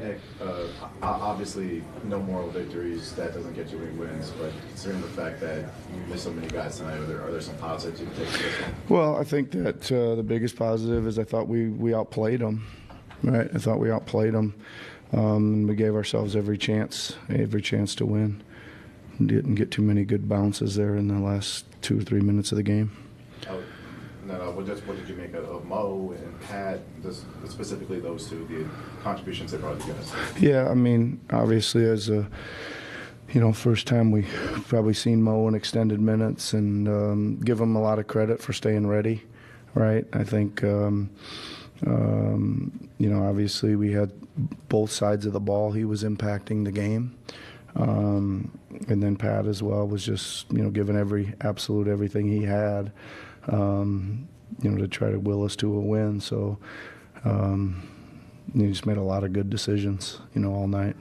Nick, obviously no moral victories, that doesn't get you any wins, but considering the fact that you missed so many guys tonight, are there some positives you can take from this one? Well, I think that the biggest positive is I thought we outplayed them, right? I thought we outplayed them. We gave ourselves every chance to win. Didn't get too many good bounces there in the last 2 or 3 minutes of the game. What did you make of Mo and Pat, specifically those two, the contributions they brought to you guys? Yeah, I mean, obviously as a first time we probably seen Mo in extended minutes, and give him a lot of credit for staying ready, right? I think, obviously we had both sides of the ball. He was impacting the game. And then Pat as well was just, giving everything he had, to try to will us to a win. So he just made a lot of good decisions, all night.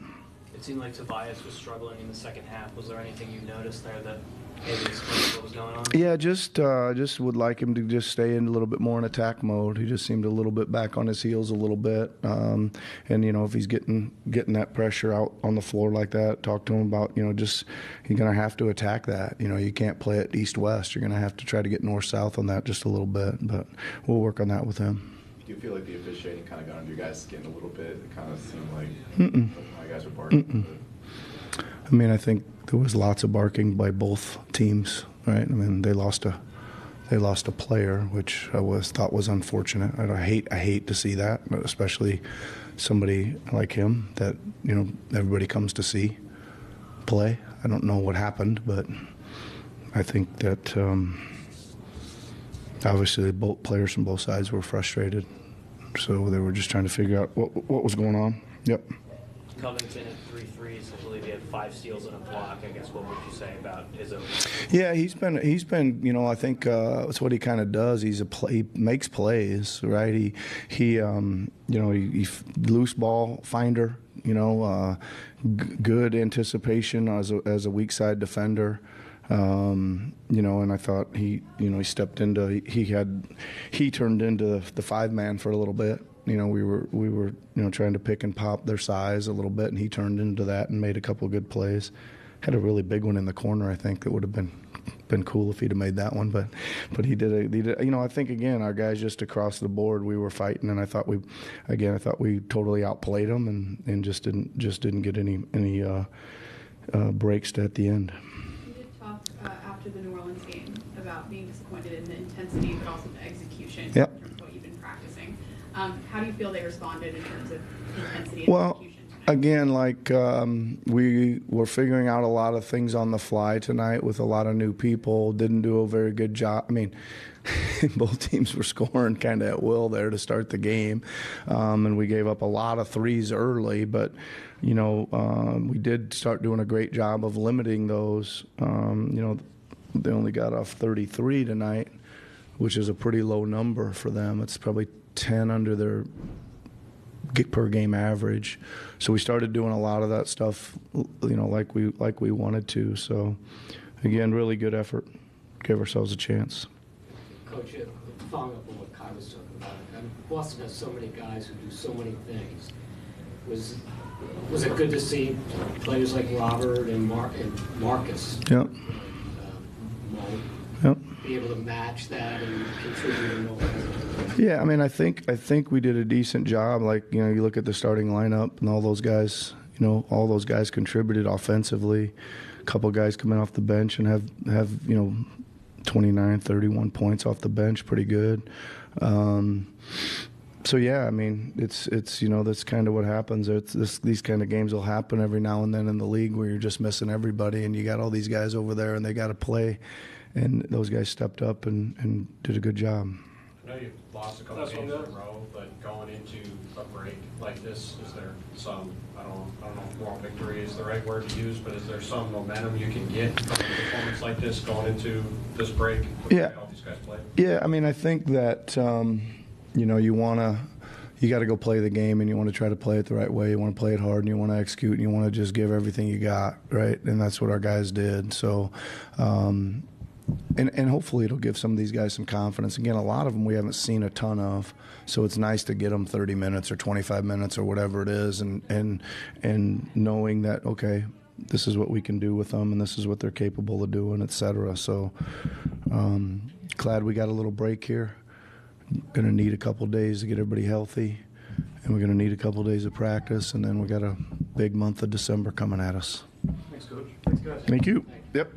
It seemed like Tobias was struggling in the second half. Was there anything you noticed there that maybe explained what was going on? Yeah, just would like him to just stay in a little bit more in attack mode. He just seemed a little bit back on his heels a little bit. And if he's getting that pressure out on the floor like that, talk to him about, just you're going to have to attack that. You can't play it east-west. You're going to have to try to get north-south on that just a little bit. But we'll work on that with him. Do you feel like the officiating kind of got under your guys' skin a little bit? It kind of seemed like my guys were barking. I mean, I think there was lots of barking by both teams, right? I mean, they lost a player, which I thought was unfortunate. I hate to see that, especially somebody like him that everybody comes to see play. I don't know what happened, but I think that obviously both players from both sides were frustrated, so they were just trying to figure out what was going on. Yep. Covington at 3 threes. I believe he had 5 steals and a block. I guess what would you say about his own? Yeah, he's been. I think that's what he kind of does. He makes plays, right? He loose ball finder. Good anticipation as a weak side defender. And I thought he stepped into. He turned into the 5-man for a little bit. We were trying to pick and pop their size a little bit, and he turned into that and made a couple of good plays. Had a really big one in the corner, I think, that would have been cool if he'd have made that one. But he did. I think again our guys just across the board we were fighting, and I thought we totally outplayed them and just didn't get any breaks at the end. You did talk after the New Orleans game about being disappointed in the intensity, but also the execution. Yep. In terms of what you've been practicing. How do you feel they responded in terms of intensity and execution tonight? Again, we were figuring out a lot of things on the fly tonight with a lot of new people. Didn't do a very good job. I mean, both teams were scoring kind of at will there to start the game, and we gave up a lot of threes early. But we did start doing a great job of limiting those. They only got off 33 tonight, which is a pretty low number for them. It's probably 10 under their per game average. So we started doing a lot of that stuff, like we wanted to. So again, really good effort. Gave ourselves a chance. Coach, following up on what Kai was talking about, Boston has so many guys who do so many things. Was it good to see players like Robert and Marcus? Yep. Mo, yep. be able to match that and contribute in those ways? Yeah, I mean, I think we did a decent job. Like, you look at the starting lineup and all those guys, all those guys contributed offensively. A couple guys coming off the bench and have 29, 31 points off the bench, pretty good. So yeah, I mean, it's that's kind of what happens. These kind of games will happen every now and then in the league where you're just missing everybody, and you got all these guys over there and they got to play, and those guys stepped up and did a good job. I know you've lost a couple games in a row, but going into a break like this, is there some, I don't know if moral victory is the right word to use, but is there some momentum you can get from a performance like this going into this break? Yeah. All these guys play? Yeah, I mean, I think that, you got to go play the game, and you want to try to play it the right way. You want to play it hard, and you want to execute, and you want to just give everything you got, right? And that's what our guys did. So, and hopefully it'll give some of these guys some confidence. Again, a lot of them we haven't seen a ton of, so it's nice to get them 30 minutes or 25 minutes or whatever it is, and knowing that, okay, this is what we can do with them and this is what they're capable of doing, et cetera. So glad we got a little break here. Going to need a couple days to get everybody healthy, and we're going to need a couple days of practice, and then we got a big month of December coming at us. Thanks, Coach. Thank you. Yep.